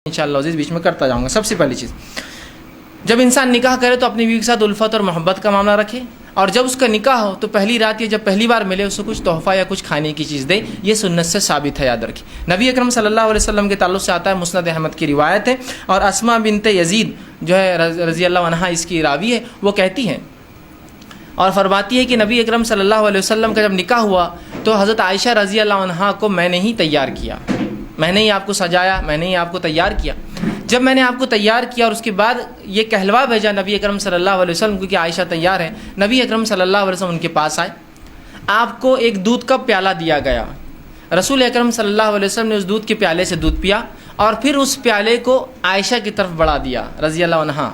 انشاءاللہ عزیز بیچ میں کرتا جاؤں گا. سب سے پہلی چیز، جب انسان نکاح کرے تو اپنی بیوی کے ساتھ الفت اور محبت کا معاملہ رکھے، اور جب اس کا نکاح ہو تو پہلی رات یا جب پہلی بار ملے اس کو کچھ تحفہ یا کچھ کھانے کی چیز دے. یہ سنت سے ثابت ہے، یاد رکھیں. نبی اکرم صلی اللہ علیہ وسلم کے تعلق سے آتا ہے، مسند احمد کی روایت ہے، اور اسماء بنت یزید جو ہے رضی اللہ عنہا اس کی راوی ہے، وہ کہتی ہیں اور فرماتی ہے کہ نبی اکرم صلی اللہ علیہ وسلم کا جب نکاح ہوا تو حضرت عائشہ رضی اللہ عنہا کو میں نے ہی تیار کیا، میں نے ہی آپ کو سجایا، میں نے ہی آپ کو تیار کیا. جب میں نے آپ کو تیار کیا اور اس کے بعد یہ کہلوا بھیجا نبی اکرم صلی اللہ علیہ وسلم کو کہ عائشہ تیار ہے، نبی اکرم صلی اللہ علیہ وسلم ان کے پاس آئے. آپ کو ایک دودھ کا پیالہ دیا گیا، رسول اکرم صلی اللہ علیہ وسلم نے اس دودھ کے پیالے سے دودھ پیا اور پھر اس پیالے کو عائشہ کی طرف بڑھا دیا رضی اللہ عنہا.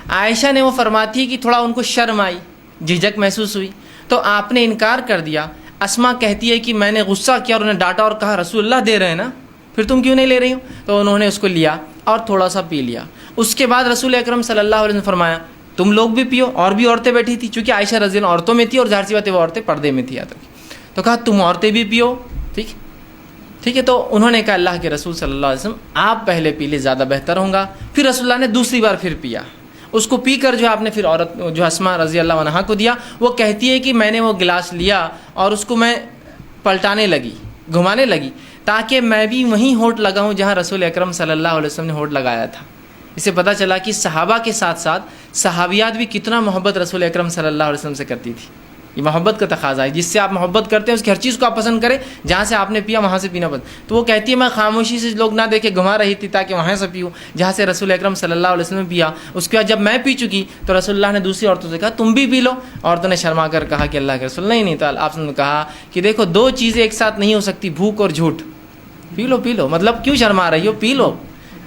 عائشہ نے وہ فرماتی ہے کہ تھوڑا ان کو شرم آئی، جھجک محسوس ہوئی، تو آپ نے انکار کر دیا. اسماء کہتی ہے کہ میں نے غصہ کیا اور انہیں ڈانٹا اور کہا رسول اللہ دے رہے ہیں نا، پھر تم کیوں نہیں لے رہی ہو؟ تو انہوں نے اس کو لیا اور تھوڑا سا پی لیا. اس کے بعد رسول اکرم صلی اللہ علیہ وسلم نے فرمایا تم لوگ بھی پیو، اور بھی عورتیں بیٹھی تھی، چونکہ عائشہ رضی اللہ عورتوں میں تھی اور ظاہر سی بات ہے وہ عورتیں پردے میں تھی، تو کہا تم عورتیں بھی پیو. ٹھیک ہے. تو انہوں نے کہا اللہ کے رسول صلی اللہ علیہ وسلم آپ پہلے پی لے، زیادہ بہتر ہوگا. پھر رسول اللہ نے دوسری بار پھر پیا. اس کو پی کر جو آپ نے پھر عورت جو اسماء رضی اللہ عنہا کو دیا. وہ کہتی ہے کہ میں نے وہ گلاس لیا اور اس کو میں پلٹانے لگی، گھمانے لگی، تاکہ میں بھی وہیں ہونٹ لگاؤں جہاں رسول اکرم صلی اللہ علیہ وسلم نے ہونٹ لگایا تھا. اس سے پتہ چلا کہ صحابہ کے ساتھ ساتھ صحابیات بھی کتنا محبت رسول اکرم صلی اللہ علیہ وسلم سے کرتی تھی. یہ محبت کا تقاضا ہے، جس سے آپ محبت کرتے ہیں اس کی ہر چیز کو آپ پسند کریں. جہاں سے آپ نے پیا وہاں سے پینا پسند. تو وہ کہتی ہے میں خاموشی سے لوگ نہ دیکھے گھما رہی تھی تاکہ وہاں سے پیوں جہاں سے رسول اکرم صلی اللہ علیہ وسلم نے پیا. اس کے بعد جب میں پی چکی تو رسول اللہ نے دوسری عورتوں سے کہا تم بھی پی لو. عورتوں نے شرما کر کہا کہ اللہ کے رسول نہیں تعالیٰ. آپ نے کہا کہ دیکھو دو چیزیں ایک ساتھ نہیں ہو سکتی، بھوک اور جھوٹ. پی لو، مطلب کیوں شرما رہی ہو؟ پی لو.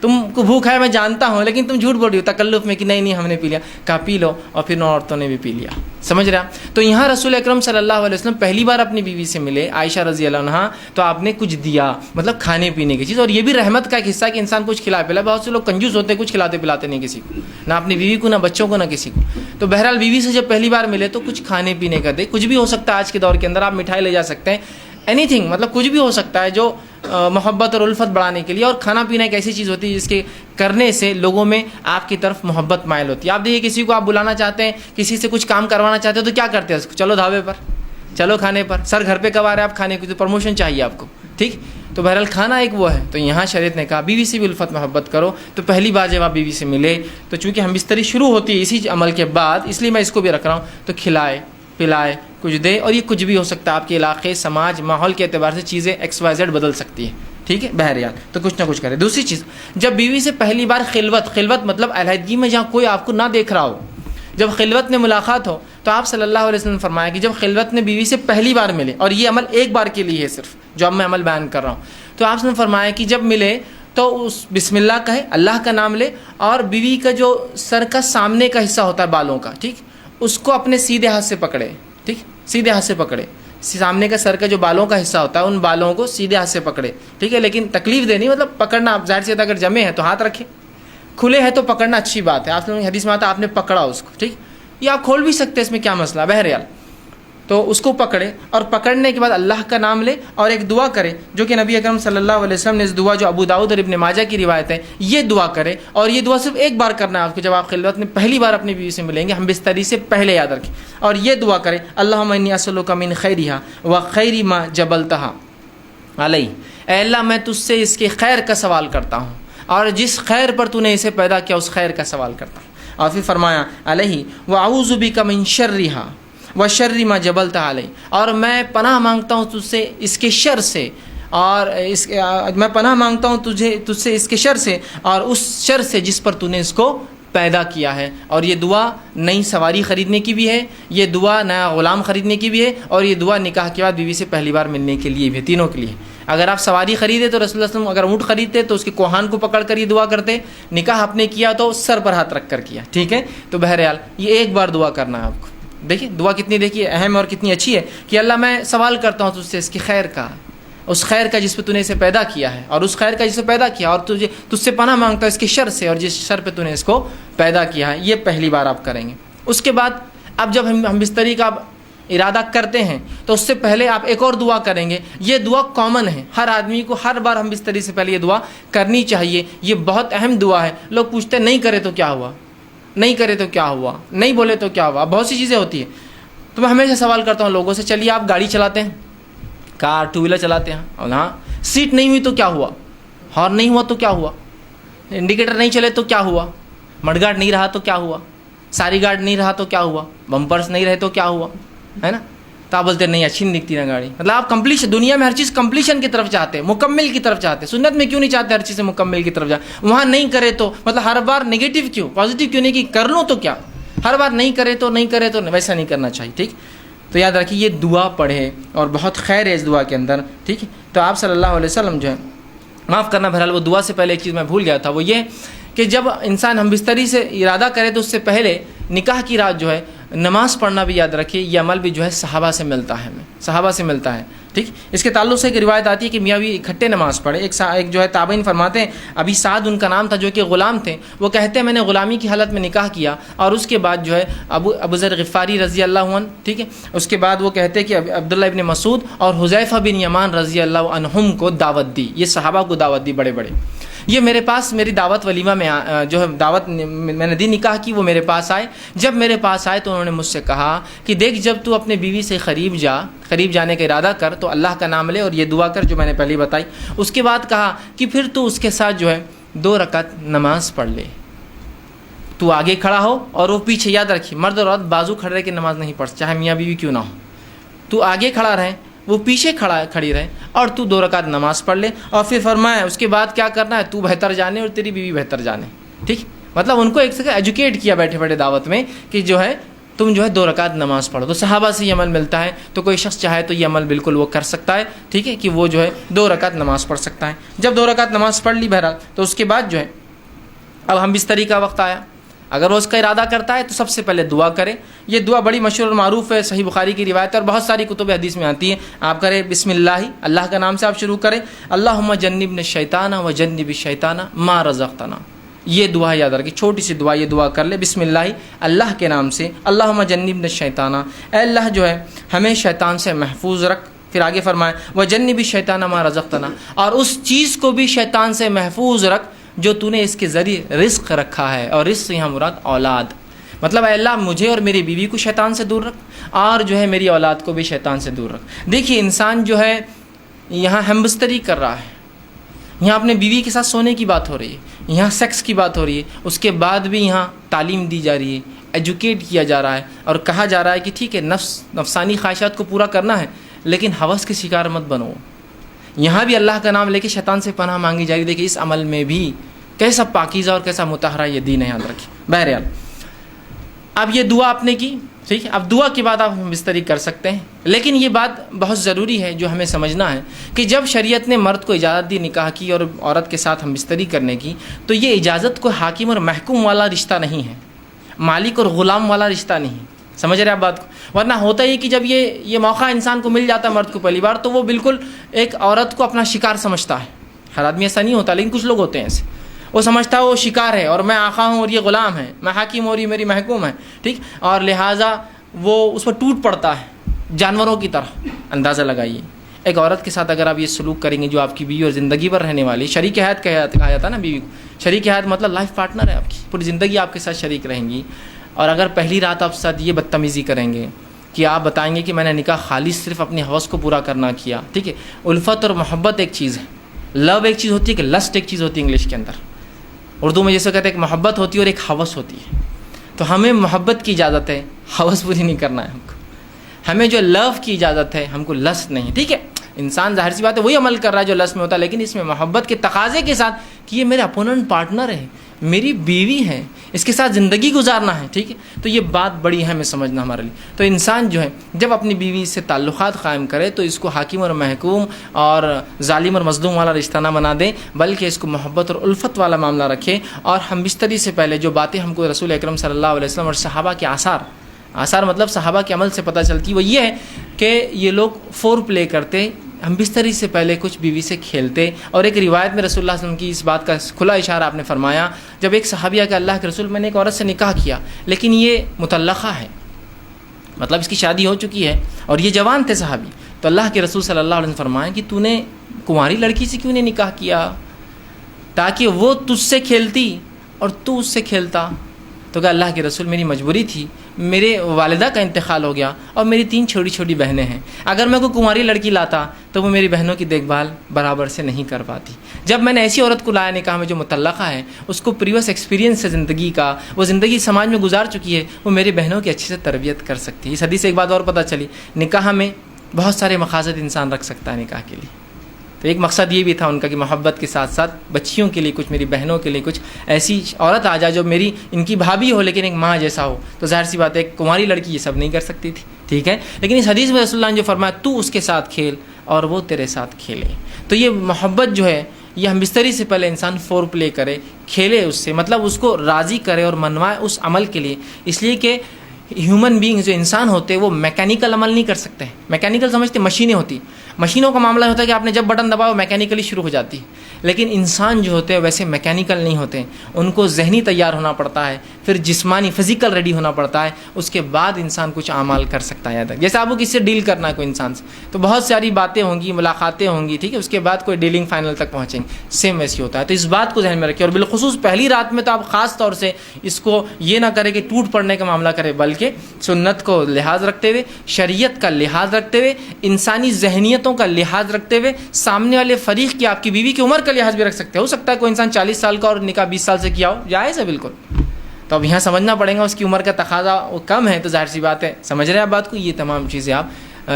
تم کو بھوک ہے میں جانتا ہوں، لیکن تم جھوٹ بول رہی ہو تکلف میں کہ نہیں ہم نے پی لیا. کہا پی لو، اور پھر عورتوں نے بھی پی لیا. سمجھ رہے آپ؟ تو یہاں رسول اکرم صلی اللہ علیہ وسلم پہلی بار اپنی بیوی سے ملے عائشہ رضی اللہ عنہا، تو آپ نے کچھ دیا، مطلب کھانے پینے کی چیز. اور یہ بھی رحمت کا ایک حصہ کہ انسان کچھ کھلا پلا. بہت سے لوگ کنجوس ہوتے ہیں، کچھ کھلاتے پلاتے نہیں کسی کو، نہ اپنی بیوی کو، نہ بچوں کو، نہ کسی کو. تو بہرحال بیوی سے جب پہلی بار ملے تو کچھ کھانے پینے کا دے. کچھ بھی ہو سکتا ہے آج کے دور کے اندر، آپ مٹھائی لے جا سکتے ہیں، اینی تھنگ، مطلب کچھ بھی ہو سکتا ہے جو محبت اور الفت بڑھانے کے لیے. اور کھانا پینا ایک ایسی چیز ہوتی ہے جس کے کرنے سے لوگوں میں آپ کی طرف محبت مائل ہوتی ہے. آپ دیکھیے کسی کو آپ بلانا چاہتے ہیں، کسی سے کچھ کام کروانا چاہتے ہیں تو کیا کرتے ہیں؟ اس کو چلو ڈھابے پر، چلو کھانے پر. سر گھر پہ کب آ رہے ہیں آپ کھانے کی؟ تو پروموشن چاہیے آپ کو. ٹھیک. تو بہرحال کھانا ایک وہ ہے. تو یہاں شریعت نے کہا بیوی سے بھی الفت محبت کرو. تو پہلی بار جب آپ بیوی سے ملے تو چونکہ ہم بستری شروع ہوتی ہے اسی عمل کے بعد، اس لیے میں اس کو بھی رکھ رہا ہوں. تو کھلائے پلائے، کچھ دے. اور یہ کچھ بھی ہو سکتا ہے، آپ کے علاقے، سماج، ماحول کے اعتبار سے چیزیں XYZ بدل سکتی ہیں. ٹھیک ہے بہرحال. تو کچھ نہ کچھ کرے. دوسری چیز، جب بیوی سے پہلی بار خلوت مطلب علیحدگی میں جہاں کوئی آپ کو نہ دیکھ رہا ہو، جب خلوت میں ملاقات ہو، تو آپ صلی اللہ علیہ وسلم نے فرمایا کہ جب خلوت میں بیوی سے پہلی بار ملے، اور یہ عمل ایک بار کے لیے ہے صرف جو اب میں عمل بیان کر رہا ہوں، تو آپ نے فرمایا کہ جب ملے تو اس بسم اللہ کہے، اللہ کا نام لے، اور بیوی کا جو سر کا سامنے کا حصہ ہوتا ہے بالوں کا، ٹھیک، اس کو اپنے سیدھے ہاتھ سے پکڑے. ٹھیک، سیدھے ہاتھ سے پکڑے. سامنے کا سر کا جو بالوں کا حصہ ہوتا ہے ان بالوں کو سیدھے ہاتھ سے پکڑے. ٹھیک ہے، لیکن تکلیف دینی، مطلب پکڑنا. آپ ظاہر سی بات اگر جمے ہیں تو ہاتھ رکھے، کھلے ہیں تو پکڑنا اچھی بات ہے. آپ نے حدیث میں آتا آپ نے پکڑا اس کو. ٹھیک، یہ آپ کھول بھی سکتے ہیں، اس میں کیا مسئلہ. بہرحال تو اس کو پکڑے، اور پکڑنے کے بعد اللہ کا نام لے اور ایک دعا کرے جو کہ نبی اکرم صلی اللہ علیہ وسلم نے اس دعا جو ابو داؤد اور ابن ماجہ کی روایت ہے، یہ دعا کرے. اور یہ دعا صرف ایک بار کرنا ہے آپ کو جب آپ خلوت میں پہلی بار اپنی بیوی سے ملیں گے. ہم بستری سے پہلے یاد رکھیں. اور یہ دعا کرے اللہم انی اسألک من خیرہا وخیر ما جبلتہا علیہ. اے اللہ میں تجھ سے اس کے خیر کا سوال کرتا ہوں، اور جس خیر پر تو نے اسے پیدا کیا اس خیر کا سوال کرتا ہوں. اور پھر فرمایا علیہ واعوذ بک من شرہا وشر ما جبلتہا علیہ. اور میں پناہ مانگتا ہوں تجھ سے اس کے شر سے، اور میں پناہ مانگتا ہوں تجھ سے اس کے شر سے، اور اس شر سے جس پر تو نے اس کو پیدا کیا ہے. اور یہ دعا نئی سواری خریدنے کی بھی ہے، یہ دعا نیا غلام خریدنے کی بھی ہے، اور یہ دعا نکاح کے بعد بیوی سے پہلی بار ملنے کے لیے بھی ہے. تینوں کے لیے. اگر آپ سواری خریدے تو رسول اللہ صلی اللہ علیہ وسلم اگر اونٹ خریدتے تو اس کے کوہان کو پکڑ کر یہ دعا کرتے. نکاح آپ نے کیا تو سر پر ہاتھ رکھ کر کیا. ٹھیک ہے. تو بہرحال یہ ایک بار دعا کرنا ہے آپ کو. دیکھیے دعا کتنی دیکھیے اہم اور کتنی اچھی ہے کہ اللہ میں سوال کرتا ہوں تجھ سے اس کی خیر کا، اس خیر کا جس پہ تو نے اسے پیدا کیا ہے، اور اس خیر کا جسے پیدا کیا، اور تجھ سے پناہ مانگتا ہوں اس کے شر سے اور جس شر پہ تو نے اس کو پیدا کیا ہے. یہ پہلی بار آپ کریں گے. اس کے بعد اب جب ہم بستری کا ارادہ کرتے ہیں تو اس سے پہلے آپ ایک اور دعا کریں گے. یہ دعا کامن ہے, ہر آدمی کو ہر بار ہم بستری سے پہلے یہ دعا کرنی چاہیے. یہ بہت اہم دعا ہے. لوگ پوچھتے ہیں نہیں کرے تو کیا ہوا, نہیں کرے تو کیا ہوا, نہیں بولے تو کیا ہوا, بہت سی چیزیں ہوتی ہیں. تو میں ہمیشہ سوال کرتا ہوں لوگوں سے, چلیے آپ گاڑی چلاتے ہیں, کار ٹو ویلر چلاتے ہیں, اور ہاں سیٹ نہیں ہوئی تو کیا ہوا, ہارن نہیں ہوا تو کیا ہوا, انڈیکیٹر نہیں چلے تو کیا ہوا, مڈ گارڈ نہیں رہا تو کیا ہوا, ساری گارڈ نہیں رہا تو کیا ہوا, بمپرس نہیں رہے تو کیا ہوا, ہے نا. تو آپ بولتے ہیں نہیں اچھی نہیں دکھتی نا گاڑی. مطلب آپ کمپلیشن, دنیا میں ہر چیز کمپلیشن کی طرف چاہتے ہیں, مکمل کی طرف چاہتے ہیں. سنت میں کیوں نہیں چاہتے ہر چیز مکمل کی طرف جائے؟ وہاں نہیں کرے تو مطلب ہر بار نگیٹو کیوں, پازیٹیو کیوں نہیں کہ کر لوں تو کیا, ہر بار نہیں کرے تو نہیں کرے تو ویسا نہیں کرنا چاہیے. ٹھیک, تو یاد رکھیے یہ دعا پڑھے اور بہت خیر ہے اس دعا کے اندر. ٹھیک ہے, تو آپ صلی اللہ علیہ وسلم جو ہے, معاف کرنا بہرحال وہ دعا سے پہلے ایک چیز میں بھول گیا تھا, وہ یہ کہ جب انسان ہم بستری سے ارادہ کرے تو اس سے پہلے نکاح کی رات جو ہے نماز پڑھنا بھی یاد رکھیے. یہ عمل بھی جو ہے صحابہ سے ملتا ہے, ہمیں صحابہ سے ملتا ہے. ٹھیک, اس کے تعلق سے ایک روایت آتی ہے کہ میاں بھی اکٹھے نماز پڑھے. ایک جو ہے تابعین فرماتے ہیں, ابھی سعد ان کا نام تھا جو کہ غلام تھے, وہ کہتے ہیں میں نے غلامی کی حالت میں نکاح کیا اور اس کے بعد جو ہے ابو ذر غفاری رضی اللہ عنہ, ٹھیک ہے, اس کے بعد وہ کہتے ہیں کہ عبداللہ ابن مسعود اور حذیفہ بن یمان رضی اللہ عنہم کو دعوت دی. یہ صحابہ کو دعوت دی بڑے بڑے. یہ میرے پاس میری دعوت ولیمہ میں جو ہے دعوت میں نے دی نکاح کی, وہ میرے پاس آئے. جب میرے پاس آئے تو انہوں نے مجھ سے کہا کہ دیکھ جب تو اپنے بیوی سے قریب جانے کا ارادہ کر تو اللہ کا نام لے اور یہ دعا کر جو میں نے پہلے بتائی. اس کے بعد کہا کہ پھر تو اس کے ساتھ جو ہے 2 رکعت نماز پڑھ لے. تو آگے کھڑا ہو اور وہ پیچھے. یاد رکھیے مرد اور عورت بازو کھڑے کے نماز نہیں پڑھ, چاہے میاں بیوی کیوں نہ ہو. تو آگے کھڑا رہے, وہ پیچھے کھڑی رہے اور تو 2 رکعت نماز پڑھ لے. اور پھر فرمایا اس کے بعد کیا کرنا ہے, تو بہتر جانے اور تیری بیوی بہتر جانے. ٹھیک, مطلب ان کو ایک سے ایجوکیٹ کیا بیٹھے بیٹھے دعوت میں کہ جو ہے تم جو ہے 2 رکعت نماز پڑھو. تو صحابہ سے یہ عمل ملتا ہے, تو کوئی شخص چاہے تو یہ عمل بالکل وہ کر سکتا ہے. ٹھیک ہے, کہ وہ جو ہے 2 رکعت نماز پڑھ سکتا ہے. جب 2 رکعت نماز پڑھ لی بہرحال, تو اس کے بعد جو ہے اب ہم بستری کا وقت آیا. اگر وہ اس کا ارادہ کرتا ہے تو سب سے پہلے دعا کرے. یہ دعا بڑی مشہور اور معروف ہے, صحیح بخاری کی روایت ہے اور بہت ساری کتب حدیث میں آتی ہے. آپ کریں بسم اللہ کا نام سے آپ شروع کریں, اللہم جنبنا الشیطان و جنب الشیطان ما رزقتنا. یہ دعا یاد رکھیں, چھوٹی سی دعا, یہ دعا کر لے بسم اللہ کے نام سے. اللہم جنبنا الشیطان, اے اللہ جو ہے ہمیں شیطان سے محفوظ رکھ. پھر آگے فرمائے وجنب الشیطان ما رزقتنا, اور اس چیز کو بھی شیطان سے محفوظ رکھ جو تو نے اس کے ذریعے رزق رکھا ہے. اور رزق یہاں مراد اولاد, مطلب اے اللہ مجھے اور میری بیوی کو شیطان سے دور رکھ اور جو ہے میری اولاد کو بھی شیطان سے دور رکھ. دیکھیے انسان جو ہے یہاں ہمبستری کر رہا ہے, یہاں اپنے بیوی کے ساتھ سونے کی بات ہو رہی ہے, یہاں سیکس کی بات ہو رہی ہے, اس کے بعد بھی یہاں تعلیم دی جا رہی ہے, ایجوکیٹ کیا جا رہا ہے اور کہا جا رہا ہے کہ ٹھیک ہے نفسانی خواہشات کو پورا کرنا ہے لیکن ہوس کے شکار مت بنو. یہاں بھی اللہ کا نام لے کے شیطان سے پناہ مانگی جا رہی. دیکھیے اس عمل میں بھی کیسا پاکیزہ اور کیسا مطہرہ یہ دین ہے, یاد رکھیں. بہرحال اب یہ دعا آپ نے کی, ٹھیک ہے, اب دعا کے بعد آپ بستری کر سکتے ہیں. لیکن یہ بات بہت ضروری ہے جو ہمیں سمجھنا ہے کہ جب شریعت نے مرد کو اجازت دی نکاح کی اور عورت کے ساتھ ہم بستری کرنے کی, تو یہ اجازت کو حاکم اور محکوم والا رشتہ نہیں ہے, مالک اور غلام والا رشتہ نہیں. سمجھ رہے آپ بات کو؟ ورنہ ہوتا ہی کہ جب یہ موقع انسان کو مل جاتا ہے مرد کو پہلی بار, تو وہ بالکل ایک عورت کو اپنا شکار سمجھتا ہے. ہر آدمی ایسا نہیں ہوتا لیکن کچھ لوگ ہوتے ہیں ایسے, وہ سمجھتا ہے وہ شکار ہے اور میں آقا ہوں اور یہ غلام ہے, میں حاکم ہوں اور یہ میری محکوم ہے. ٹھیک, اور لہٰذا وہ اس پر ٹوٹ پڑتا ہے جانوروں کی طرح. اندازہ لگائیے ایک عورت کے ساتھ اگر آپ یہ سلوک کریں گے جو آپ کی بیوی اور زندگی بھر رہنے والی, شریک حیات کہا جاتا ہے نا بیوی کو, شریک حیات مطلب لائف پارٹنر ہے آپ کی, پوری زندگی آپ کے ساتھ شریک رہیں گی. اور اگر پہلی رات آپ ساتھ یہ بدتمیزی کریں گے کہ آپ بتائیں گے کہ میں نے نکاح خالص صرف اپنی ہوس کو پورا کرنا کیا. ٹھیک ہے, الفت اور محبت ایک چیز ہے, لو ایک چیز ہوتی ہے, کہ لسٹ ایک چیز ہوتی ہے انگلش کے اندر. اردو میں جیسے کہتے ہیں ایک محبت ہوتی ہے اور ایک ہوس ہوتی ہے. تو ہمیں محبت کی اجازت ہے, ہوس پوری نہیں کرنا ہے ہم کو. ہمیں جو لو کی اجازت ہے, ہم کو لسٹ نہیں. ٹھیک ہے, انسان ظاہر سی بات ہے وہی عمل کر رہا ہے جو لسٹ میں ہوتا ہے, لیکن اس میں محبت کے تقاضے کے ساتھ کہ یہ میرے اپوننٹ پارٹنر ہے, میری بیوی ہے, اس کے ساتھ زندگی گزارنا ہے. ٹھیک ہے, تو یہ بات بڑی ہے ہمیں سمجھنا ہمارے لیے. تو انسان جو ہے جب اپنی بیوی سے تعلقات قائم کرے تو اس کو حاکم اور محکوم اور ظالم اور مظلوم والا رشتہ نہ بنا دیں, بلکہ اس کو محبت اور الفت والا معاملہ رکھے. اور ہم بستری سے پہلے جو باتیں ہم کو رسول اکرم صلی اللہ علیہ وسلم اور صحابہ کے آثار مطلب صحابہ کے عمل سے پتہ چلتی, وہ یہ ہے کہ یہ لوگ فور پلے کرتے, ہم بستری سے پہلے کچھ بیوی سے کھیلتے. اور ایک روایت میں رسول اللہ صلی اللہ علیہ وسلم کی اس بات کا کھلا اشارہ آپ نے فرمایا, جب ایک صحابیہ کہ اللہ کے رسول میں نے ایک عورت سے نکاح کیا لیکن یہ مطلقہ ہے, مطلب اس کی شادی ہو چکی ہے اور یہ جوان تھے صحابی. تو اللہ کے رسول صلی اللہ علیہ وسلم فرمائیں کہ تو نے کنواری لڑکی سے کیوں نہیں نکاح کیا تاکہ وہ تجھ سے کھیلتی اور تو اس سے کھیلتا. تو کہا اللہ کے رسول میری مجبوری تھی, میرے والدہ کا انتقال ہو گیا اور میری 3 چھوٹی چھوٹی بہنیں ہیں, اگر میں کوئی کنواری لڑکی لاتا تو وہ میری بہنوں کی دیکھ بھال برابر سے نہیں کر پاتی. جب میں نے ایسی عورت کو لایا نکاح میں جو مطلقہ ہے, اس کو پریویس ایکسپیرینس ہے زندگی کا, وہ زندگی سماج میں گزار چکی ہے, وہ میری بہنوں کی اچھے سے تربیت کر سکتی ہے. اس حدیث سے ایک بات اور پتہ چلی, نکاح میں بہت سارے مقاصد انسان رکھ سکتا ہے نکاح کے لیے. تو ایک مقصد یہ بھی تھا ان کا کہ محبت کے ساتھ ساتھ بچیوں کے لیے کچھ, میری بہنوں کے لیے کچھ ایسی عورت آ جائے جو میری ان کی بھابھی ہو لیکن ایک ماں جیسا ہو. تو ظاہر سی بات ہے ایک کنواری لڑکی یہ سب نہیں کر سکتی تھی, ٹھیک ہے. لیکن اس حدیث میں رسول اللہ نے جو فرمایا تو اس کے ساتھ کھیل اور وہ تیرے ساتھ کھیلے, تو یہ محبت جو ہے یہ ہم بستری سے پہلے انسان فور پلے کرے, کھیلے اس سے, مطلب اس کو راضی کرے اور منوائے اس عمل کے لیے. اس لیے کہ ہیومن بینگ جو انسان ہوتے ہیں وہ میکینیکل عمل نہیں کر سکتے. میکینیکل سمجھتے مشینیں ہوتی, مشینوں کا معاملہ ہوتا ہے کہ آپ نے جب بٹن دباؤ میکینیکلی شروع ہو جاتی, لیکن انسان جو ہوتے ہیں ویسے میکینیکل نہیں ہوتے. ان کو ذہنی تیار ہونا پڑتا ہے, پھر جسمانی فزیکل ریڈی ہونا پڑتا ہے, اس کے بعد انسان کچھ اعمال کر سکتا ہے. جیسے آپ کو کس سے ڈیل کرنا ہے کوئی انسان سے, تو بہت ساری باتیں ہوں گی, ملاقاتیں ہوں گی, ٹھیک ہے, اس کے بعد کوئی ڈیلنگ فائنل تک پہنچیں گے. سیم ویسی ہوتا ہے. تو اس بات کو ذہن میں رکھیں, اور بالخصوص پہلی رات میں تو آپ خاص طور سے اس کو یہ نہ کریں کہ ٹوٹ پڑنے کا معاملہ کرے, بلکہ سنت کو لحاظ رکھتے ہوئے, شریعت کا لحاظ رکھتے ہوئے, انسانی ذہنیتوں کا لحاظ رکھتے ہوئے, سامنے والے فریق کی, آپ کی بیوی کی عمر کا لحاظ بھی رکھ سکتے. ہو سکتا ہے کوئی انسان 40 سال کا اور نکاح 20 سال سے کیا ہو, جائز ہے بالکل. تو اب یہاں سمجھنا پڑے گا اس کی عمر کا تقاضا وہ کم ہے, تو ظاہر سی بات ہے سمجھ رہے ہیں آپ بات کو. یہ تمام چیزیں آپ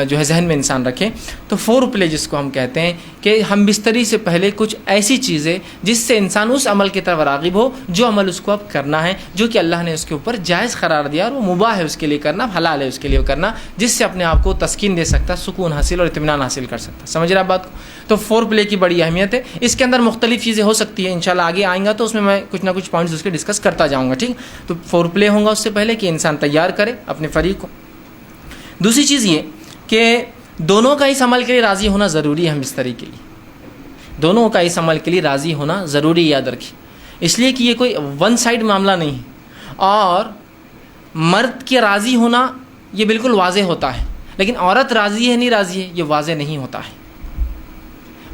جو ہے ذہن میں انسان رکھیں. تو فور پلے جس کو ہم کہتے ہیں کہ ہم بستری سے پہلے کچھ ایسی چیزیں جس سے انسان اس عمل کی طرف راغب ہو جو عمل اس کو اب کرنا ہے, جو کہ اللہ نے اس کے اوپر جائز قرار دیا اور وہ مباح ہے اس کے لیے کرنا, حلال ہے اس کے لیے کرنا, جس سے اپنے آپ کو تسکین دے سکتا, سکون حاصل اور اطمینان حاصل کر سکتا. سمجھ رہے آپ بات کو. تو فور پلے کی بڑی اہمیت ہے. اس کے اندر مختلف چیزیں ہو سکتی ہیں, انشاءاللہ آگے آئیں گا تو اس میں کچھ نہ کچھ پوائنٹس اس کے ڈسکس کرتا جاؤں گا, ٹھیک. تو فور پلے ہوں گا اس سے پہلے کہ انسان تیار کرے اپنے فریق کو. دوسری چیز یہ کہ دونوں کا اس عمل کے لیے راضی ہونا ضروری ہے. ہم بستری کے لیے دونوں کا اس عمل کے لیے راضی ہونا ضروری, یاد رکھیے, اس لیے کہ یہ کوئی ون سائڈ معاملہ نہیں ہے. اور مرد کے راضی ہونا یہ بالکل واضح ہوتا ہے, لیکن عورت راضی ہے نہیں راضی ہے یہ واضح نہیں ہوتا ہے.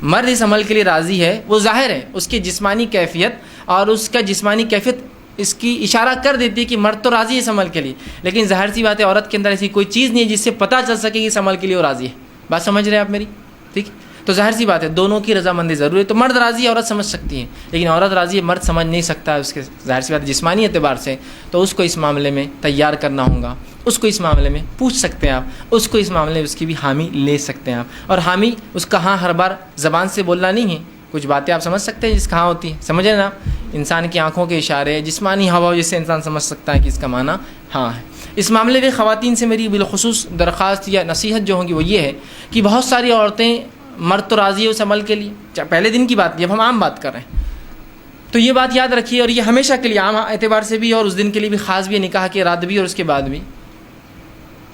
مرد اس عمل کے لیے راضی ہے, وہ ظاہر ہے, اس کی جسمانی کیفیت اور اس کا جسمانی کیفیت اس کی اشارہ کر دیتی ہے کہ مرد تو راضی ہے اس عمل کے لیے, لیکن ظاہر سی بات ہے عورت کے اندر ایسی کوئی چیز نہیں ہے جس سے پتہ چل سکے کہ اس عمل کے لیے وہ راضی ہے. بات سمجھ رہے ہیں آپ میری, ٹھیک. تو ظاہر سی بات ہے دونوں کی رضامندی ضروری ہے. تو مرد راضی ہے عورت سمجھ سکتی ہے, لیکن عورت راضی ہے مرد سمجھ نہیں سکتا ہے اس کے, ظاہر سی بات ہے جسمانی اعتبار سے. تو اس کو اس معاملے میں تیار کرنا ہوگا, اس کو اس معاملے میں پوچھ سکتے ہیں آپ, اس کو اس معاملے میں اس کی بھی حامی لے سکتے ہیں آپ. اور حامی اس کا ہاں ہر بار زبان سے بولنا نہیں ہے, کچھ باتیں آپ سمجھ سکتے ہیں جس کہاں ہوتی ہیں, سمجھے نا, انسان کی آنکھوں کے اشارے, جسمانی ہوا جس سے انسان سمجھ سکتا ہے کہ اس کا معنی ہاں ہے. اس معاملے میں خواتین سے میری بالخصوص درخواست یا نصیحت جو ہوگی وہ یہ ہے کہ بہت ساری عورتیں, مرد تو راضی ہے اس عمل کے لیے, پہلے دن کی بات, جب ہم عام بات کر رہے ہیں تو یہ بات یاد رکھیے, اور یہ ہمیشہ کے لیے عام اعتبار سے بھی اور اس دن کے لیے بھی خاص بھی, نکاح کے رات بھی اور اس کے بعد بھی,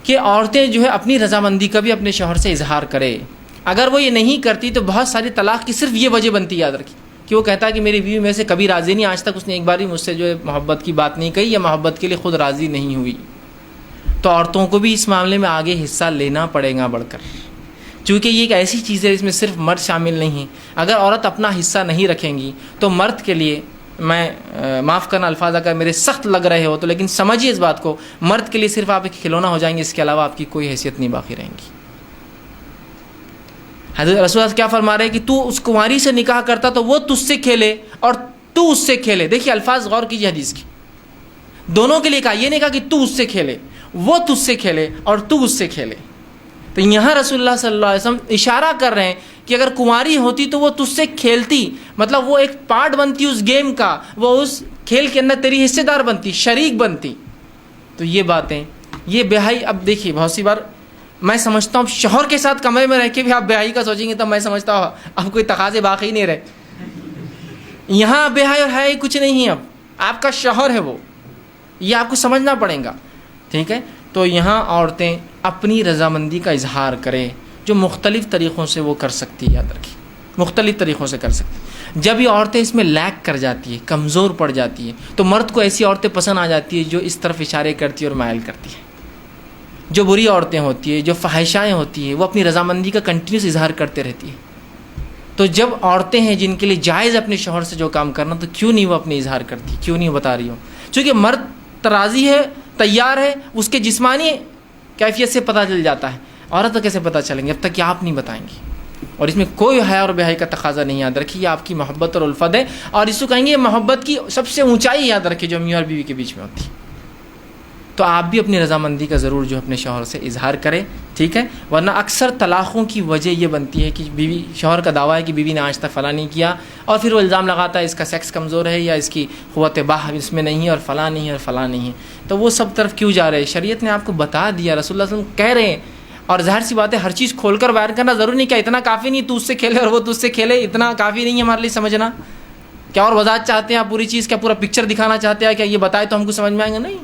کہ عورتیں جو ہے اپنی رضامندی کا بھی اپنے شوہر سے اظہار کرے. اگر وہ یہ نہیں کرتی تو بہت ساری طلاق کی صرف یہ وجہ بنتی, یاد رکھیے, کہ وہ کہتا ہے کہ میری بیوی میں سے کبھی راضی نہیں, آج تک اس نے ایک بار بھی مجھ سے جو ہے محبت کی بات نہیں کہی یا محبت کے لیے خود راضی نہیں ہوئی. تو عورتوں کو بھی اس معاملے میں آگے حصہ لینا پڑے گا بڑھ کر, چونکہ یہ ایک ایسی چیز ہے جس میں صرف مرد شامل نہیں ہے. اگر عورت اپنا حصہ نہیں رکھیں گی تو مرد کے لیے, میں معاف کرنا الفاظ اگر میرے سخت لگ رہے ہو تو, لیکن سمجھیے اس بات کو, مرد کے لیے صرف آپ ایک کھلونا ہو جائیں گے, اس کے علاوہ آپ کی کوئی حیثیت نہیں باقی رہیں گی. حضرت رسول اللہ کیا فرما رہے ہیں کہ تو اس کنواری سے نکاح کرتا تو وہ تجھ سے کھیلے اور تو اس سے کھیلے. دیکھیے الفاظ غور کیجیے حدیث کی, دونوں کے لیے کہا, یہ نہیں کہا کہ تو اس سے کھیلے, وہ تجھ سے کھیلے اور تو اس سے کھیلے. تو یہاں رسول اللہ صلی اللہ علیہ وسلم اشارہ کر رہے ہیں کہ اگر کنواری ہوتی تو وہ تجھ سے کھیلتی, مطلب وہ ایک پارٹ بنتی اس گیم کا, وہ اس کھیل کے اندر تیری حصے دار بنتی, شریک بنتی. تو یہ باتیں, یہ بیاہی, اب دیکھیے بہت سی بار میں سمجھتا ہوں شوہر کے ساتھ کمرے میں رہ کے بھی آپ بیاہی کا سوچیں گے, تب میں سمجھتا ہوں اب کوئی تقاضے باقی نہیں رہے. یہاں بیاہی اور حیائی کچھ نہیں ہے, اب آپ کا شوہر ہے وہ, یہ آپ کو سمجھنا پڑے گا, ٹھیک ہے. تو یہاں عورتیں اپنی رضامندی کا اظہار کریں, جو مختلف طریقوں سے وہ کر سکتی ہے, یاد رکھیے مختلف طریقوں سے کر سکتی. جب یہ عورتیں اس میں لیک کر جاتی ہے, کمزور پڑ جاتی ہے, تو مرد کو ایسی عورتیں پسند آ جاتی ہے جو اس طرف اشارے کرتی ہے اور مائل کرتی ہے. جو بری عورتیں ہوتی ہیں، جو فحشائیں ہوتی ہیں، وہ اپنی رضامندی کا کنٹینیوس اظہار کرتے رہتی ہیں. تو جب عورتیں ہیں جن کے لیے جائز اپنے شوہر سے جو کام کرنا، تو کیوں نہیں وہ اپنے اظہار کرتی، کیوں نہیں وہ بتا رہی ہو؟ چونکہ مرد راضی ہے، تیار ہے، اس کے جسمانی کیفیت سے پتہ چل جاتا ہے. عورت کو کیسے پتہ چلیں گے جب تک کہ آپ نہیں بتائیں گی؟ اور اس میں کوئی حیا اور بے حیائی کا تقاضا نہیں. یاد رکھیے یہ آپ کی محبت اور الفت ہے، اور اس کو کہیں گے محبت کی سب سے اونچائی. یاد رکھیے جو میاں اور بیوی کے بیچ میں ہوتی ہے. تو آپ بھی اپنی رضامندی کا ضرور جو اپنے شوہر سے اظہار کریں، ٹھیک ہے؟ ورنہ اکثر طلاقوں کی وجہ یہ بنتی ہے کہ بیوی، شوہر کا دعویٰ ہے کہ بیوی نے آج تک فلاں نہیں کیا، اور پھر وہ الزام لگاتا ہے اس کا سیکس کمزور ہے، یا اس کی قوت باہ اس میں نہیں ہے، اور فلاں نہیں ہے، اور فلاں نہیں ہے. تو وہ سب طرف کیوں جا رہے ہیں؟ شریعت نے آپ کو بتا دیا، رسول اللہ صلی اللہ علیہ وسلم کہہ رہے ہیں. اور ظاہر سی بات ہے ہر چیز کھول کر بیان کرنا ضروری نہیں. کیا اتنا کافی نہیں تو اس سے کھیلے اور وہ تجھ سے کھیلے؟ اتنا کافی نہیں ہے ہمارے لیے سمجھنا؟ کیا اور وضاحت چاہتے ہیں آپ پوری چیز؟ کیا پورا پکچر دکھانا چاہتے ہیں؟ کیا یہ بتائے تو ہم کو سمجھ میں آئیں گے؟ نہیں،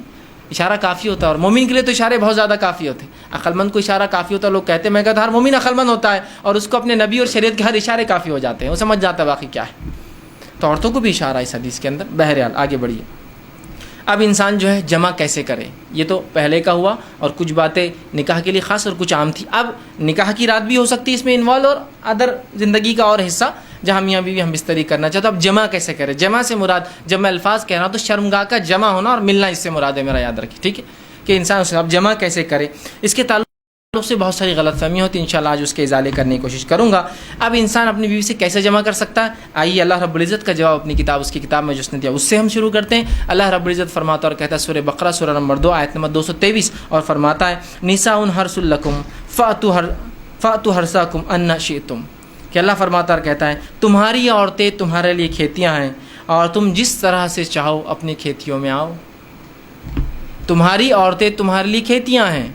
اشارہ کافی ہوتا ہے. اور مومن کے لیے تو اشارے بہت زیادہ کافی ہوتے ہیں. عقل مند کو اشارہ کافی ہوتا ہے. لوگ کہتے ہیں، میں کہتا ہر مومن عقل مند ہوتا ہے، اور اس کو اپنے نبی اور شریعت کے ہر اشارے کافی ہو جاتے ہیں، وہ سمجھ جاتا ہے باقی کیا ہے. تو عورتوں کو بھی اشارہ ہے اس حدیث کے اندر. بہرحال آگے بڑھیے. اب انسان جو ہے جمع کیسے کرے، یہ تو پہلے کا ہوا، اور کچھ باتیں نکاح کے لیے خاص اور کچھ عام تھی. اب نکاح کی رات بھی ہو سکتی ہے اس میں انوالو، اور ادر زندگی کا اور حصہ جہاں میاں بیوی ہم بستری کرنا چاہتے. اب جمع کیسے کرے؟ جمع سے مراد، جب میں الفاظ کہہ رہا ہوں تو شرمگاہ کا جمع ہونا اور ملنا اس سے مراد ہے میرا. یاد رکھیے، ٹھیک ہے؟ کہ انسان اس اب جمع کیسے کرے. اس کے تعلق سے بہت ساری غلط فہمیاں ہوتی ہیں، انشاءاللہ آج اس کے ازالے کرنے کی کوشش کروں گا. اب انسان اپنی بیوی سے کیسے جمع کر سکتا ہے؟ آئیے اللہ رب العزت کا جواب اپنی کتاب، اس کی کتاب میں جو اس نے دیا، اس سے ہم شروع کرتے ہیں. اللہ رب العزت فرماتا اور کہتا ہے سورہ بقرہ سورہ نمبر 2 آیت نمبر 223، اور فرماتا ہے نساء حرث لکم فأتوا حرثکم ان شئتم. کہ اللہ فرماتا اور کہتا ہے تمہاری عورتیں تمہارے لیے کھیتیاں ہیں، اور تم جس طرح سے چاہو اپنی کھیتیوں میں آؤ. تمہاری عورتیں تمہارے لیے کھیتیاں ہیں.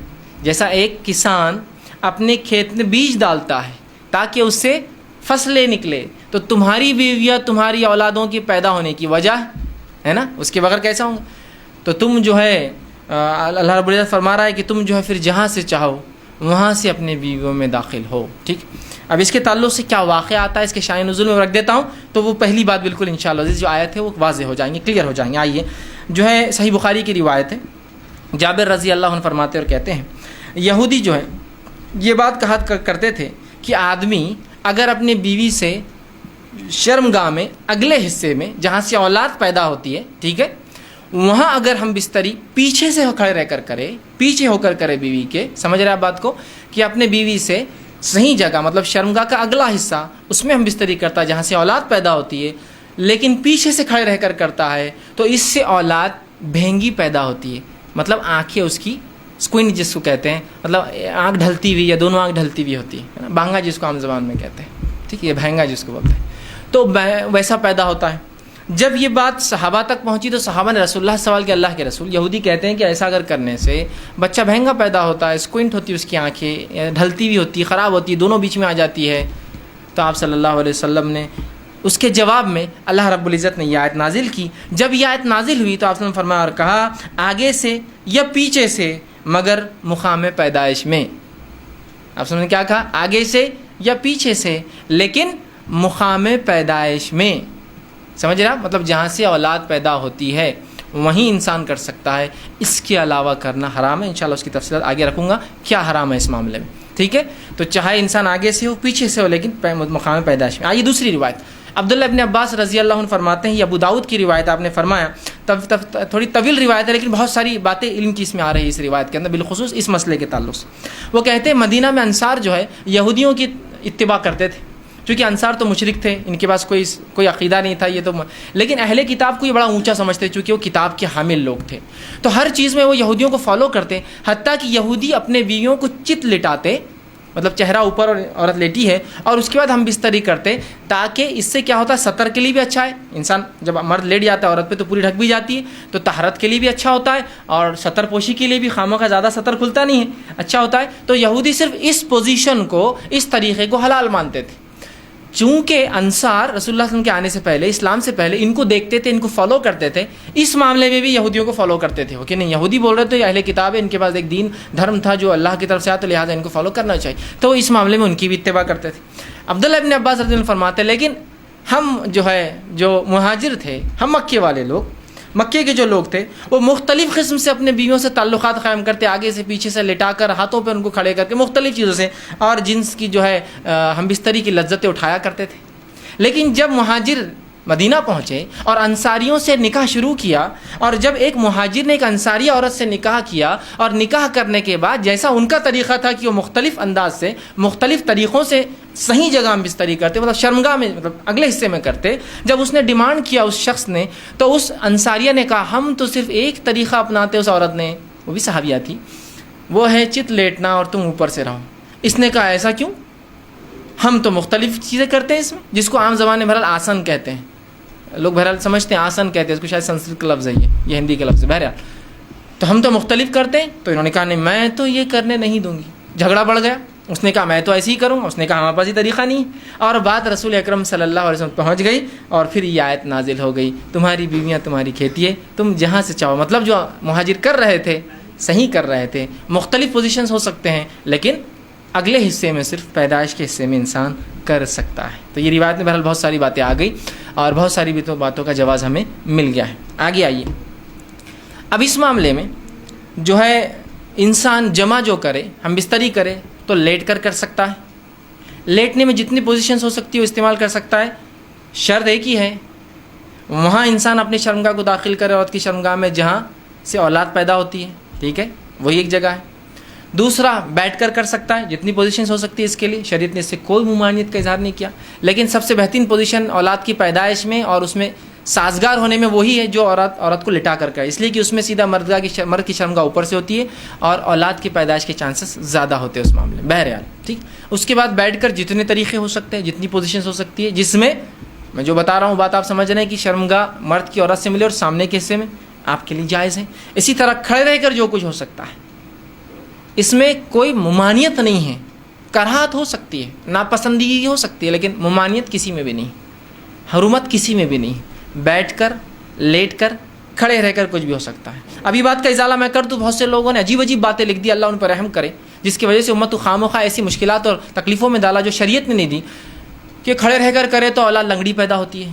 جیسا ایک کسان اپنے کھیت میں بیج ڈالتا ہے تاکہ اس سے فصلیں نکلے، تو تمہاری بیویاں تمہاری اولادوں کی پیدا ہونے کی وجہ ہے نا. اس کے بغیر کیسا ہوں گا؟ تو تم جو ہے اللہ رب العزت فرما رہا ہے کہ تم جو ہے پھر جہاں سے چاہو وہاں سے اپنے بیویوں میں داخل ہو. ٹھیک. اب اس کے تعلق سے کیا واقعہ آتا ہے اس کے شان نزول میں رکھ دیتا ہوں، تو وہ پہلی بات بالکل انشاءاللہ جو آیت ہے وہ واضح ہو جائیں گے، کلیئر ہو جائیں گے. آئیے جو ہے صحیح بخاری کی روایت ہے، جابر رضی اللہ عنہ فرماتے اور کہتے ہیں یہودی جو ہے یہ بات کہا کرتے تھے کہ آدمی اگر اپنے بیوی سے شرمگاہ میں اگلے حصے میں جہاں سے اولاد پیدا ہوتی ہے، ٹھیک ہے، وہاں اگر ہم بستری پیچھے سے کھڑے رہ کر کرے، پیچھے ہو کر کرے بیوی کے، سمجھ رہے آپ بات کو، کہ اپنے بیوی سے صحیح جگہ مطلب شرمگاہ کا اگلا حصہ اس میں ہم بستری کرتا ہے جہاں سے اولاد پیدا ہوتی ہے، لیکن پیچھے سے کھڑے رہ کر کرتا ہے، تو اس سے اولاد بھینگی پیدا ہوتی ہے. مطلب آنکھیں اس کی اسکوئن جس کو کہتے ہیں، مطلب آنکھ ڈھلتی ہوئی یا دونوں آنکھ ڈھلتی ہوئی ہوتی ہے نا، بھانگا جس کو عام زبان میں کہتے ہیں، ٹھیک ہے، یہ بھینگا جس کو بولتے ہیں، تو ویسا پیدا ہوتا ہے. جب یہ بات صحابہ تک پہنچی تو صحابہ نے رسول اللہ سوال کیا، اللہ کے رسول، یہودی کہتے ہیں کہ ایسا اگر کرنے سے بچہ بھینگا پیدا ہوتا ہے، اسکوئنٹ ہوتی ہے اس کی آنکھیں، ڈھلتی ہوئی ہوتی ہے، خراب ہوتی ہے، دونوں بیچ میں آ جاتی ہے. تو آپ صلی اللہ علیہ وسلم نے اس کے جواب میں اللہ رب العزت نے یہ آیت نازل کی. جب یہ آیت نازل ہوئی تو آپ نے فرمایا اور کہا آگے سے یا پیچھے سے مگر مقام پیدائش میں. آپ نے کیا کہا؟ آگے سے یا پیچھے سے لیکن مقام پیدائش میں. سمجھ رہا؟ مطلب جہاں سے اولاد پیدا ہوتی ہے وہیں انسان کر سکتا ہے، اس کے علاوہ کرنا حرام ہے. انشاءاللہ اس کی تفصیلات آگے رکھوں گا کیا حرام ہے اس معاملے میں، ٹھیک ہے. تو چاہے انسان آگے سے ہو پیچھے سے ہو لیکن مقام پیدائش میں. آئیے دوسری روایت، عبداللہ ابن عباس رضی اللہ عنہ فرماتے ہیں، یہ ابو داؤد کی روایت، آپ نے فرمایا تھوڑی طویل روایت ہے لیکن بہت ساری باتیں علم کی اس میں آ رہی ہے اس روایت کے اندر، بالخصوص اس مسئلے کے تعلق سے. وہ کہتے ہیں مدینہ میں انصار جو ہے یہودیوں کی اتباع کرتے تھے، چونکہ انصار تو مشرک تھے، ان کے پاس کوئی عقیدہ نہیں تھا، یہ تو لیکن اہل کتاب کو یہ بڑا اونچا سمجھتے چونکہ وہ کتاب کے حامل لوگ تھے، تو ہر چیز میں وہ یہودیوں کو فالو کرتے. حتیٰ کہ یہودی اپنے بیویوں کو چت لٹاتے، مطلب چہرہ اوپر اور عورت لیٹی ہے، اور اس کے بعد ہم بستری کرتے، تاکہ اس سے کیا ہوتا ہے، سطر کے لیے بھی اچھا ہے. انسان جب مرد لیٹ جاتا ہے عورت پہ تو پوری ڈھک بھی جاتی ہے، تو طہارت کے لیے بھی اچھا ہوتا ہے، اور سطر پوشی کے لیے بھی خاموں کا زیادہ سطر کھلتا نہیں ہے، اچھا ہوتا ہے. تو یہودی صرف اس پوزیشن کو، اس طریقے کو حلال مانتے تھے. چونکہ انصار رسول اللہ صلی اللہ علیہ وسلم کے آنے سے پہلے، اسلام سے پہلے ان کو دیکھتے تھے، ان کو فالو کرتے تھے، اس معاملے میں بھی یہودیوں کو فالو کرتے تھے کہ نہیں یہودی بول رہے تھے اہل کتاب ہے، ان کے پاس ایک دین دھرم تھا جو اللہ کی طرف سے آتا، لہٰذا ان کو فالو کرنا چاہیے، تو اس معاملے میں ان کی بھی اتباع کرتے تھے. عبداللہ ابن عباس رضی اللہ عنہ فرماتے لیکن ہم جو ہے جو مہاجر تھے، ہم مکے والے لوگ، مکے کے جو لوگ تھے وہ مختلف قسم سے اپنے بیویوں سے تعلقات قائم کرتے، آگے سے پیچھے سے لٹا کر، ہاتھوں پہ ان کو کھڑے کر کے مختلف چیزوں سے، اور جنس کی جو ہے ہم بستری کی لذتیں اٹھایا کرتے تھے. لیکن جب مہاجر مدینہ پہنچے اور انصاریوں سے نکاح شروع کیا، اور جب ایک مہاجر نے ایک انصاری عورت سے نکاح کیا، اور نکاح کرنے کے بعد جیسا ان کا طریقہ تھا کہ وہ مختلف انداز سے، مختلف طریقوں سے صحیح جگہ میں بستری کرتے، مطلب شرمگاہ میں، مطلب اگلے حصے میں کرتے، جب اس نے ڈیمانڈ کیا اس شخص نے، تو اس انصاریہ نے کہا ہم تو صرف ایک طریقہ اپناتے. اس عورت نے، وہ بھی صحابیہ تھی، وہ ہے چت لیٹنا اور تم اوپر سے رہو. اس نے کہا ایسا کیوں؟ ہم تو مختلف چیزیں کرتے ہیں اس میں، جس کو عام زبان میں بہرحال آسن کہتے ہیں، لوگ بہرحال سمجھتے ہیں آسن کہتے ہیں اس کو، شاید سنسکرت کا لفظ ہے یہ ہندی کا لفظ ہے. بہرحال تو ہم تو مختلف کرتے ہیں. تو انہوں نے کہا نہیں میں تو یہ کرنے نہیں دوں گی. جھگڑا بڑھ گیا. اس نے کہا میں تو ایسے ہی کروں گا. اس نے کہا ہمارے پاس یہ طریقہ نہیں ہے. اور بات رسول اکرم صلی اللہ علیہ وسلم پہنچ گئی، اور پھر یہ آیت نازل ہو گئی، تمہاری بیویاں تمہاری کھیتی ہے، تم جہاں سے چاہو. مطلب جو مہاجر کر رہے تھے صحیح کر رہے تھے. مختلف پوزیشنز ہو سکتے ہیں، لیکن اگلے حصے میں صرف پیدائش کے حصے میں انسان کر سکتا ہے. تو یہ روایت میں بہرحال بہت ساری باتیں آ گئی، اور بہت ساری باتوں کا جواز ہمیں مل گیا ہے. آگے آئیے. اب اس معاملے میں جو ہے انسان جمع جو کرے، ہم بستری کرے، تو لیٹ کر سکتا ہے. لیٹنے میں جتنی پوزیشنز ہو سکتی ہے وہ استعمال کر سکتا ہے. شرط ایک ہی ہے، وہاں انسان اپنی شرمگاہ کو داخل کرے، عورت کی شرمگاہ میں جہاں سے اولاد پیدا ہوتی ہے، ٹھیک ہے، وہی ایک جگہ ہے. دوسرا بیٹھ کر سکتا ہے، جتنی پوزیشنز ہو سکتی ہے اس کے لیے. شریعت نے اس سے کوئی ممانعت کا اظہار نہیں کیا، لیکن سب سے بہترین پوزیشن اولاد کی پیدائش میں اور اس میں سازگار ہونے میں وہی ہے جو عورت کو لٹا کر کرے، اس لیے کہ اس میں سیدھا مرد کی شرمگاہ اوپر سے ہوتی ہے، اور اولاد کی پیدائش کے چانسز زیادہ ہوتے ہیں اس معاملے میں. بہرحال ٹھیک. اس کے بعد بیٹھ کر جتنے طریقے ہو سکتے ہیں، جتنی پوزیشنز ہو سکتی ہے، جس میں جو بتا رہا ہوں بات آپ سمجھ رہے ہیں کہ شرمگاہ مرد کی عورت سے ملے اور سامنے کے حصے میں آپ کے لیے جائز ہے. اسی طرح کھڑے رہ کر جو کچھ ہو سکتا ہے، اس میں کوئی ممانعت نہیں ہے. کراہت ہو سکتی ہے، ناپسندگی ہو سکتی ہے، لیکن ممانعت کسی میں بھی نہیں، حرمت کسی میں بھی نہیں. بیٹھ کر، لیٹ کر، کھڑے رہ کر کچھ بھی ہو سکتا ہے. ابھی بات کا ازالہ میں کر دوں، بہت سے لوگوں نے عجیب عجیب باتیں لکھ دی، اللہ ان پر رحم کرے، جس کی وجہ سے امت کو خواہ ایسی مشکلات اور تکلیفوں میں ڈالا جو شریعت نے نہیں دی. کہ کھڑے رہ کر کرے تو اولاد لنگڑی پیدا ہوتی ہے،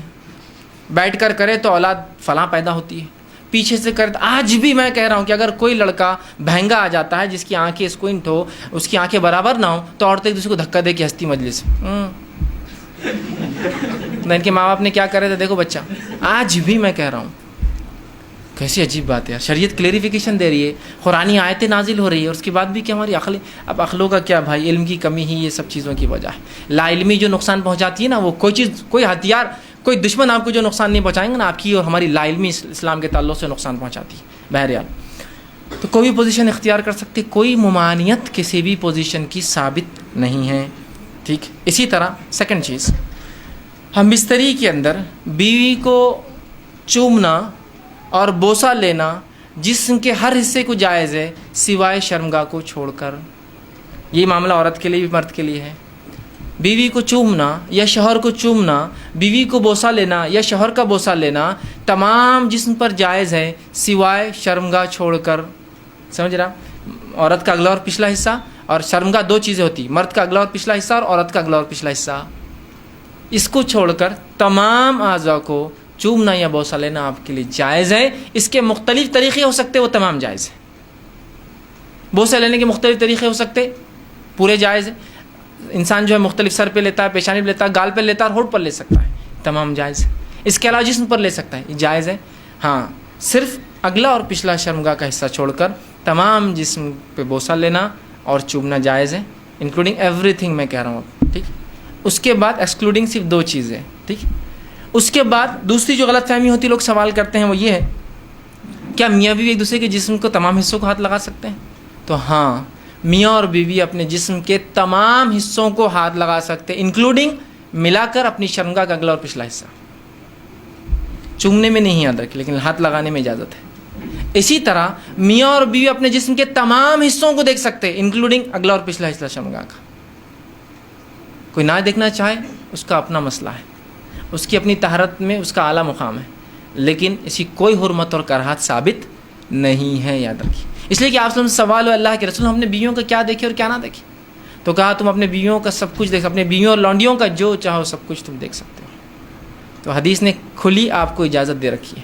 بیٹھ کر کرے تو اولاد فلاں پیدا ہوتی ہے، پیچھے سے کرے. آج بھی میں کہہ رہا ہوں کہ اگر کوئی لڑکا بہنگا آ جاتا ہے جس کی آنکھیں اسکوئنٹ ہو، اس کی آنکھیں برابر نہ ہو، تو عورتیں ایک دوسرے کو دھکا دے کے ہنستی مجلس. ان کے ماں باپ نے کیا کرے تھے دیکھو بچہ. آج بھی میں کہہ رہا ہوں، کیسی عجیب بات ہے. شریعت کلیریفیکیشن دے رہی ہے، قرآنی آیتیں نازل ہو رہی ہے، اور اس کے بعد بھی کہ ہماری عقل. اب عقلوں کا کیا بھائی، علم کی کمی ہی یہ سب چیزوں کی وجہ ہے. لا علمی جو نقصان پہنچاتی ہے نا، وہ کوئی چیز، کوئی ہتھیار، کوئی دشمن آپ کو جو نقصان نہیں پہنچائیں گے نا، آپ کی اور ہماری لا علمی اسلام کے تعلق سے نقصان پہنچاتی ہے. بہرحال تو کوئی بھی پوزیشن اختیار کر سکتے، کوئی ممانعت کسی بھی پوزیشن کی ثابت نہیں ہے. ٹھیک. اسی طرح سیکنڈ چیز، ہم بستری کے اندر بیوی کو چومنا اور بوسہ لینا جسم کے ہر حصے کو جائز ہے، سوائے شرمگاہ کو چھوڑ کر. یہ معاملہ عورت کے لیے بھی مرد کے لیے ہے. بیوی کو چومنا یا شوہر کو چومنا، بیوی کو بوسہ لینا یا شوہر کا بوسہ لینا تمام جسم پر جائز ہے، سوائے شرمگاہ چھوڑ کر. سمجھ رہا؟ عورت کا اگلا اور پچھلا حصہ، اور شرمگاہ دو چیزیں ہوتی، مرد کا اگلا اور پچھلا حصہ اور عورت کا اگلا اور پچھلا حصہ. اس کو چھوڑ کر تمام اعضاء کو چومنا یا بوسہ لینا آپ کے لیے جائز ہے. اس کے مختلف طریقے ہو سکتے، وہ تمام جائز ہے. بوسہ لینے کے مختلف طریقے ہو سکتے، پورے جائز ہے. انسان جو ہے مختلف سر پہ لیتا ہے، پیشانی پہ لیتا ہے، گال پہ لیتا ہے، اور ہونٹ پر لے سکتا ہے، تمام جائز ہے. اس کے علاوہ جسم پر لے سکتا ہے، یہ جائز ہے. ہاں، صرف اگلا اور پچھلا شرمگاہ کا حصہ چھوڑ کر تمام جسم پہ بوسہ لینا اور چومنا جائز ہے، انکلوڈنگ ایوری تھنگ میں کہہ رہا ہوں. ٹھیک. اس کے بعد ایکسکلوڈنگ صرف دو چیزیں. ٹھیک. اس کے بعد دوسری جو غلط فہمی ہوتی ہے، لوگ سوال کرتے ہیں، وہ یہ ہے کیا میاں بیوی ایک دوسرے کے جسم کو تمام حصوں کو ہاتھ لگا سکتے ہیں؟ تو ہاں، میاں اور بیوی اپنے جسم کے تمام حصوں کو ہاتھ لگا سکتے، انکلوڈنگ ملا کر اپنی شرمگاہ کا اگلا اور پچھلا حصہ. چومنے میں نہیں یاد رکھے، لیکن ہاتھ لگانے میں اجازت ہے. اسی طرح میاں اور بیوی اپنے جسم کے تمام حصوں کو دیکھ سکتے، انکلوڈنگ اگلا اور پچھلا حصہ شرمگاہ کا. کوئی نہ دیکھنا چاہے اس کا اپنا مسئلہ ہے، اس کی اپنی طہارت میں اس کا اعلیٰ مقام ہے، لیکن اسی کوئی حرمت اور کراہت ثابت نہیں ہے، یاد رکھیے. اس لیے کہ آپ سے سوال ہو اللہ کے رسول ہم نے بیویوں کا کیا دیکھے اور کیا نہ دیکھے؟ تو کہا تم اپنے بیویوں کا سب کچھ دیکھ، اپنے بیویوں اور لونڈیوں کا جو چاہو سب کچھ تم دیکھ سکتے ہو. تو حدیث نے کھلی آپ کو اجازت دے رکھی ہے.